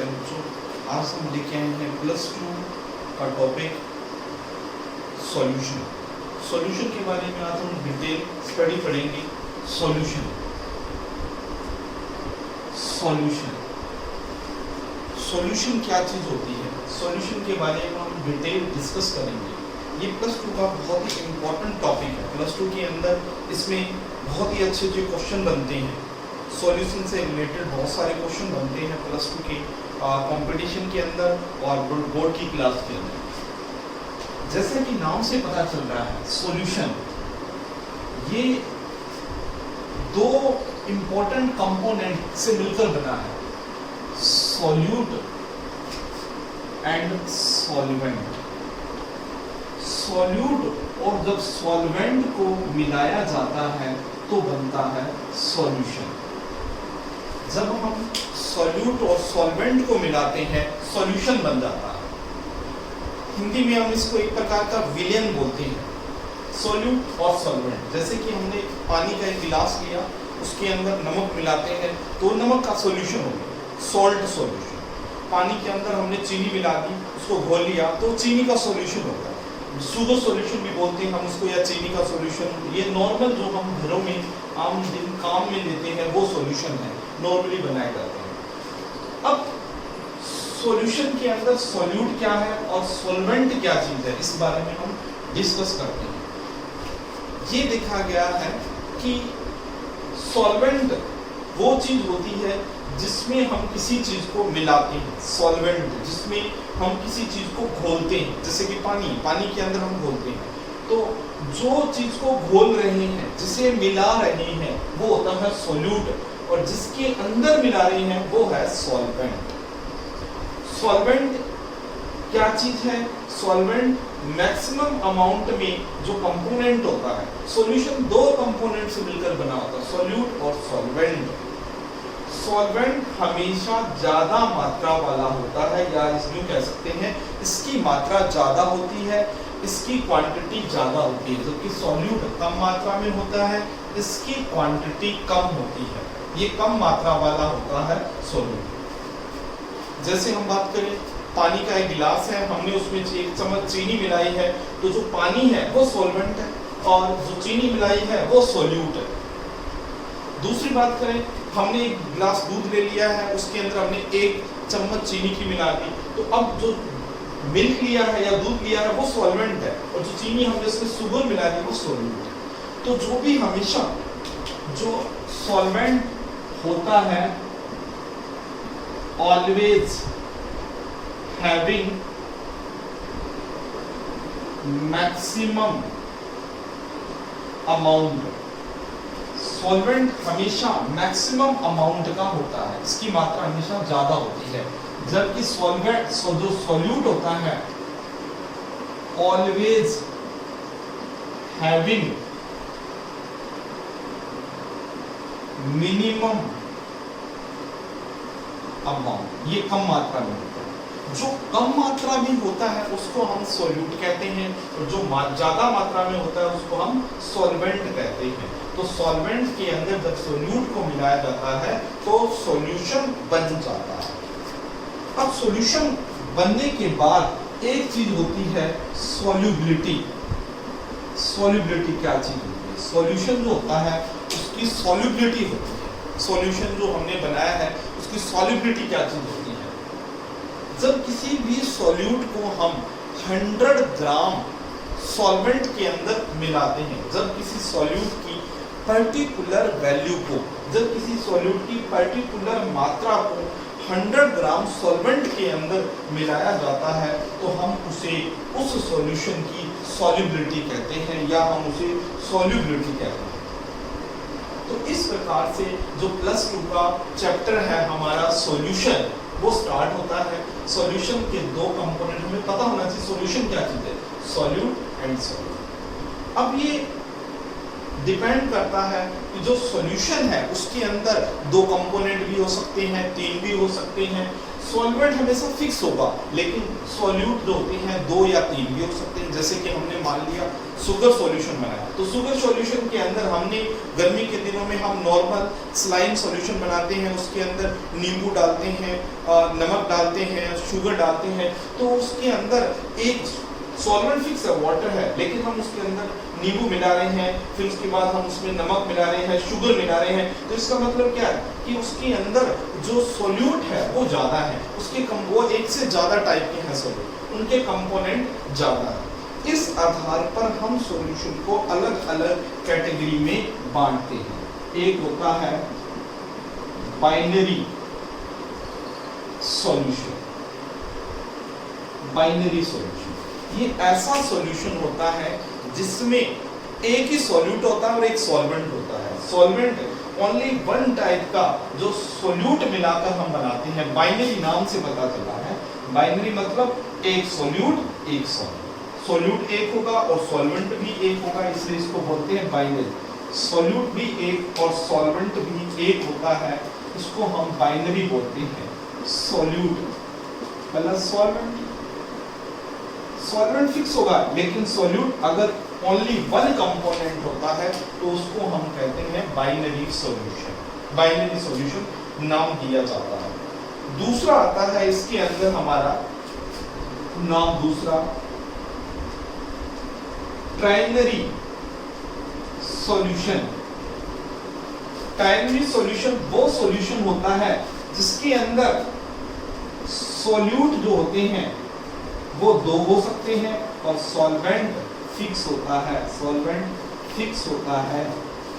बच्चों, आज हम लेके आए हैं +2 का टॉपिक सॉल्यूशन। सॉल्यूशन के बारे में आज हम डिटेल स्टडी पढ़ेंगे। सॉल्यूशन सॉल्यूशन सॉल्यूशन क्या चीज़ होती है, सॉल्यूशन के बारे में हम डिटेल डिस्कस करेंगे। ये +2 का बहुत ही इम्पोर्टेंट टॉपिक है। +2 के अंदर इसमें बहुत ही अच्छे अच्छे क्वेश्चन बनते हैं, सॉल्यूशन से रिलेटेड बहुत सारे क्वेश्चन बनते हैं +2 के कंपटीशन के अंदर और बोर्ड की क्लास के अंदर। जैसे कि नाम से पता चल रहा है, सॉल्यूशन ये दो इम्पोर्टेंट कंपोनेंट से मिलकर बना है, सॉल्यूट एंड सॉल्वेंट। सॉल्यूट और जब सॉल्वेंट को मिलाया जाता है तो बनता है सॉल्यूशन। जब हम सॉल्यूट और सॉल्वेंट को मिलाते हैं सॉल्यूशन बन जाता है। हिंदी में हम इसको एक प्रकार का विलयन बोलते हैं, सॉल्यूट और सॉल्वेंट। जैसे कि हमने पानी का एक गिलास लिया, उसके अंदर नमक मिलाते हैं तो नमक का सॉल्यूशन हो गया, सॉल्ट सॉल्यूशन। पानी के अंदर हमने चीनी मिला दी, उसको घोल लिया तो चीनी का सॉल्यूशन होगा, शुगर सॉल्यूशन भी बोलते हैं हम उसको, या चीनी का सॉल्यूशन। ये नॉर्मल जो हम घरों में आम दिन काम में लेते हैं वो सॉल्यूशन है, नॉर्मली बनाए जाते हैं। अब सॉल्यूशन के अंदर सॉल्यूट क्या है और सॉल्वेंट क्या चीज है, इस बारे में हम डिस्कस करते हैं। ये देखा गया है कि सॉल्वेंट वो चीज होती है जिसमें हम किसी चीज को मिलाते हैं, सॉल्वेंट जिसमें हम किसी चीज को घोलते हैं। जैसे कि पानी के अंदर हम घोलते हैं, तो जो चीज को घोल रहे हैं, जिसे मिला रहे हैं, वो होता है सॉल्यूट, और जिसके अंदर मिला रहे हैं वो है सॉल्वेंट। सॉल्वेंट क्या चीज है? सॉल्वेंट मैक्सिमम अमाउंट में जो कंपोनेंट होता है, सॉल्यूशन दो कंपोनेंट से मिलकर बना होता है, सॉल्यूट और सॉल्वेंट। सॉल्वेंट हमेशा ज्यादा मात्रा वाला होता है, या इसमें कह सकते हैं इसकी मात्रा ज्यादा होती है, इसकी क्वांटिटी ज्यादा होती है। जबकि सॉल्यूट कम मात्रा में होता है, इसकी क्वांटिटी कम होती है, ये कम मात्रा वाला होता है सॉल्यूट। जैसे हम बात करें, पानी का एक गिलास है, हमने उसमें 1 चम्मच चीनी मिलाई है, तो जो पानी है वो सॉल्वेंट है और जो चीनी मिलाई है वो सॉल्यूट है। दूसरी बात करें, हमने एक गिलास दूध ले लिया है, उसके अंदर हमने 1 चम्मच चीनी की मिला दी, तो अब जो मिल्क लिया है या दूध लिया है वो सॉल्वेंट है, और जो चीनी हमने उसमें शुगर मिला दी वो सॉल्यूट है। तो जो भी हमेशा जो सॉल्वेंट होता है, always having maximum amount, solvent हमेशा मैक्सिमम अमाउंट का होता है, इसकी मात्रा हमेशा ज्यादा होती है। जबकि सॉल्वेंट जो सॉल्यूट होता है, ऑलवेज हैविंग मिनिमम अमाउंट, ये कम मात्रा में होता है। जो कम मात्रा में होता है उसको हम सॉल्यूट कहते हैं, और जो ज्यादा मात्रा में होता है उसको हम सॉल्वेंट कहते हैं। तो सॉल्वेंट के अंदर जब सॉल्यूट को मिलाया जाता है तो सॉल्यूशन बन जाता है। अब सॉल्यूशन बनने के बाद एक चीज होती है सॉल्युबिलिटी। सॉल्युबिलिटी क्या चीज होती है? सॉल्यूशन जो होता है उसकी सॉल्युबिलिटी होती है। सॉल्यूशन जो हमने बनाया है उसकी सॉल्युबिलिटी क्या चीज होती है? जब किसी भी सॉल्यूट को हम 100 ग्राम सॉल्वेंट के अंदर मिलाते हैं, जब किसी सॉल्यूट की पर्टिकुलर वैल्यू को, जब किसी सॉल्यूट की पर्टिकुलर मात्रा को 100 ग्राम सॉल्वेंट के अंदर मिलाया जाता है, तो हम उसे उस सॉल्यूशन की सॉल्युबिलिटी कहते हैं, या हम उसे सॉल्युबिलिटी कहते हैं। तो इस प्रकार से जो +2 का चैप्टर है हमारा सॉल्यूशन, वो स्टार्ट होता है। सॉल्यूशन के दो कंपोनेंट हमें पता होना चाहिए, सॉल्यूशन क्या चीज है, सॉल्यूट एंड सॉल्वेंट। अब ये डिपेंड करता है कि जो सॉल्यूशन है उसके अंदर 2 कंपोनेंट भी हो सकते हैं, 3 भी हो सकते हैं, सॉल्वेंट हमेशा फिक्स होगा, लेकिन सॉल्यूट जो होते हैं 2 या 3 भी हो सकते हैं। जैसे कि हमने मान लिया शुगर सॉल्यूशन बनाया, तो शुगर सॉल्यूशन के अंदर हमने गर्मी के दिनों में हम नॉर्मल स्लाइम सॉल्यूशन बनाते हैं, उसके अंदर नींबू डालते हैं, नमक डालते हैं, शुगर डालते हैं, तो उसके अंदर एक सॉल्वेंट फिक्स है, वाटर है, लेकिन हम उसके अंदर नींबू मिला रहे हैं, फिर उसके बाद हम उसमें नमक मिला रहे हैं, शुगर मिला रहे हैं, तो इसका मतलब क्या है कि उसके अंदर जो सॉल्यूट है वो ज्यादा है, उसके वो एक से ज्यादा टाइप के हैं सॉल्यूट, उनके कंपोनेंट ज्यादा है। इस आधार पर हम सॉल्यूशन को अलग अलग कैटेगरी में बांटते हैं। एक होता है बाइनरी सॉल्यूशन। बाइनरी सॉल्यूशन ये ऐसा सॉल्यूशन होता है जिसमें एक ही सॉल्यूट होता है और एक सॉल्वेंट होता है। सॉल्वेंट ओनली वन टाइप का जो सॉल्यूट मिलाकर हम बनाते हैं, बाइनरी नाम से पता चला है। बाइनरी मतलब एक सॉल्यूट एक सॉल्वेंट, सॉल्यूट एक होगा और सॉल्वेंट भी एक होगा, इसलिए इसको बोलते हैं बाइनरी। सॉल्यूट भी एक और सॉल्वेंट भी एक होता है, इसको हम बाइनरी बोलते हैं। Solute plus solvent, solvent fix होगा, लेकिन सॉल्यूट अगर ओनली वन कंपोनेंट होता है तो उसको हम कहते हैं बाइनरी सॉल्यूशन। बाइनरी सॉल्यूशन नाम दिया जाता है। दूसरा आता है इसके अंदर हमारा नाम दूसरा ट्राइनरी सॉल्यूशन। ट्राइनरी सॉल्यूशन वो सॉल्यूशन होता है जिसके अंदर सॉल्यूट जो होते हैं वो 2 हो सकते हैं और सॉल्वेंट फिक्स होता है। सॉल्वेंट फिक्स होता है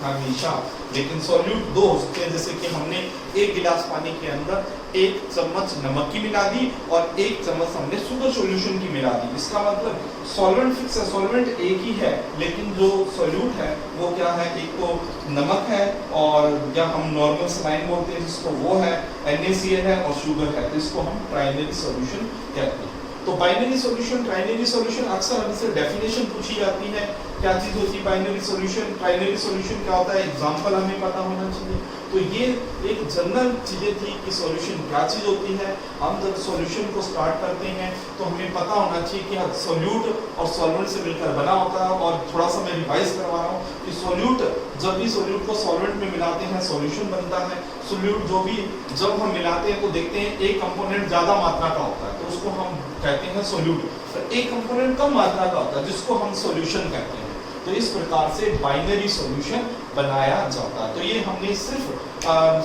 हमेशा, लेकिन सॉल्यूट 2 हो सकते हैं। जैसे कि हमने 1 गिलास पानी के अंदर 1 चम्मच नमक की मिला दी और 1 चम्मच हमने शुगर सॉल्यूशन की मिला दी। इसका मतलब सॉल्वेंट फिक्स है, सॉल्वेंट एक ही है, लेकिन जो सॉल्यूट है वो क्या है, एक तो नमक है और या हम नॉर्मल सलाइन बोलते हैं जिसको, वो है NaCl है और शुगर है, तो इसको हम ट्राइनरी सॉल्यूशन कहते हैं। तो बाइनरी सॉल्यूशन, ट्राइनरी सॉल्यूशन अक्सर हमसे डेफिनेशन पूछी जाती है, क्या चीज होती है बाइनरी सॉल्यूशन, ट्राइनरी सॉल्यूशन क्या होता है, एग्जांपल हमें पता होना चाहिए। तो ये एक जनरल चीजें थी कि सॉल्यूशन क्या चीज होती है। हम जब सॉल्यूशन को स्टार्ट करते हैं तो हमें पता होना चाहिए कि सॉल्यूट और सॉल्वेंट से मिलकर बना होता है। और थोड़ा सा मैं रिवाइज करवा रहा हूँ कि सॉल्यूट, जब भी सॉल्यूट को सॉल्वेंट में मिलाते हैं सॉल्यूशन बनता है। सॉल्यूट जो भी जब हम मिलाते हैं तो देखते हैं एक कंपोनेंट ज्यादा मात्रा का होता है तो उसको हम कहते हैं सॉल्यूट, और एक कंपोनेंट कम मात्रा का होता है जिसको हम सॉल्यूशन कहते हैं। तो इस प्रकार से बाइनरी सॉल्यूशन बनाया जाता है। तो ये हमने सिर्फ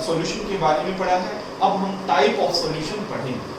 सॉल्यूशन के बारे में पढ़ा है। अब हम टाइप ऑफ सॉल्यूशन पढ़ेंगे।